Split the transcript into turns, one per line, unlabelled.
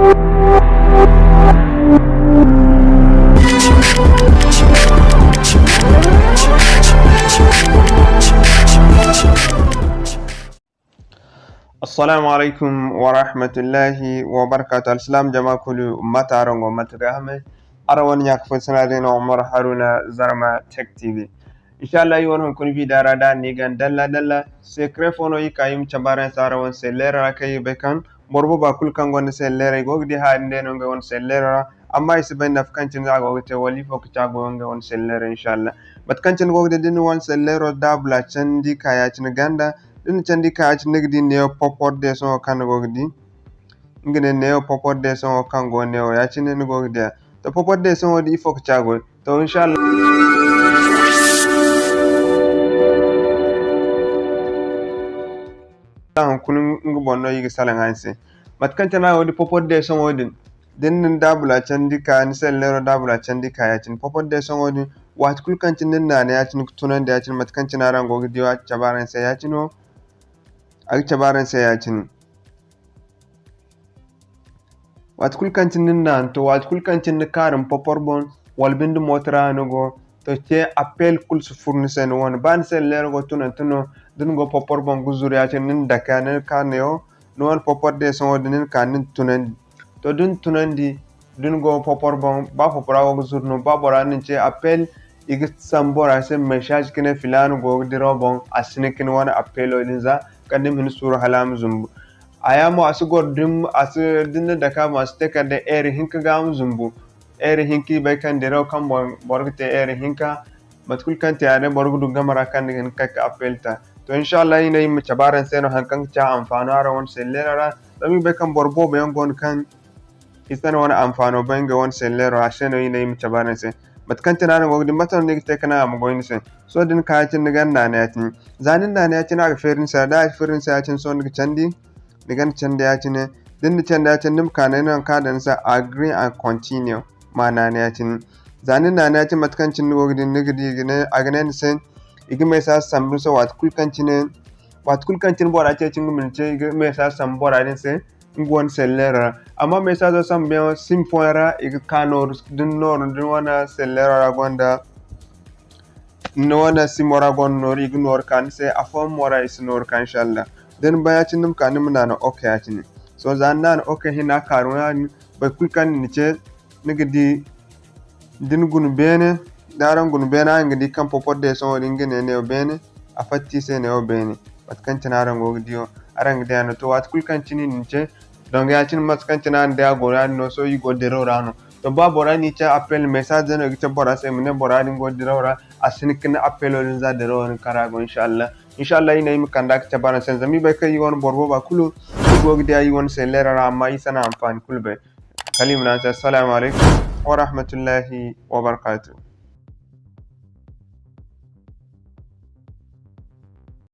السلام عليكم ورحمة الله وبركاته. السلام جماعة كل متى رنغو متى رحمة أروان يكفي سنادين عمر هارونا زرما تك تي في. إن شاء الله يوم كن في دارا دا نيجان دلا سكرفونو يكايم تبارن ساروان سلرا كي بكان borbo ba kul kan gonne sellere gogdi hande no ngon sellera amma isbe nafkan tin ga gogte wali fok ta gonga on sellere inshallah bat kan tin gogde din won sellero dabla chandi kaya tin ganda din chandi kaya tin nigdi neo popot de so kan gogdi ngene neo popot de so kan go neo ya tin ne gogde to popot de so di fok ta go to inshallah kunun ngubonno yigi salanganse matkanta na wodi popot de son wodin den dabula candi ka ni sellero dabula candi ka yatin popot de son wodin wat kul kancin nin na yatin tunan da yatin matkanci na rango gidiwa cabaran sai yatino ak cabaran sai yatin wat kul kancin nin na to wat kul kancin ni karin popor bon walbindu motra no go to ce appel kul su fournisseur won ban sellero go tuno dun go popor bon guzuri yatin nin dakane kaneo non popor de son odinin kanin tunan to dun tunandi dun go popor bon ba popora go zurno ba boranin ce appel igi sambora se message kine filan go diro bon asine kin wona appel odin za kadim hin suru halam zumbu ayamo asugor dum as din da ka mas te kade er hinka gam zumbu er hinki be kan diro kam borgte er hinka matkul kan te ane borgudu gamara kan ngin kak appel ta to inshallah ina yim cabaran seno hankan cha amfano ara won sellera dami be kan borbo be ngon kan istan wona amfano benga won sellero asheno ina yim cabaran se matkan tanana gogdi matan ne te kana am goyin se so din ka tin nigan na ne atin zanin na ne atin aga ferin sa da ferin sa atin so ni candi nigan candi atin din candi atin nim kana nan ka dan sa agree and continue mana ne atin zanin na ne atin matkan cin gogdi nigdi ne agnen sen igi mesa sambu so wat kul kancin bora ce cin mince igi mesa sam bora din se ngon sellera amma mesa zo sam be simpoira igi kanor din nor din wana sellera gonda no wana simora gon nor igi nor kan se afom mora is nor kan inshallah den baya cin nim kan nim na okay acin so zanna okay hina karuna ba kul kan ni ce nigdi din gun bene daran gun bena ngidi kan popot de so ngene ne obene afatti se ne obene matkan tinaran go dio arang de an to wat kul kan tinin nche donc ya tin matkan tinan de agoran no so yi go de rorano to ba borani cha appel message no gicha bora se mine borani go de rora asini kin appel on za de roran karago inshallah ina im kandak cha bana sen zami be kai won borbo ba kulu go de ayi won se lera amma isana amfan kulbe kalimna assalamu alaikum wa rahmatullahi wa barakatuh.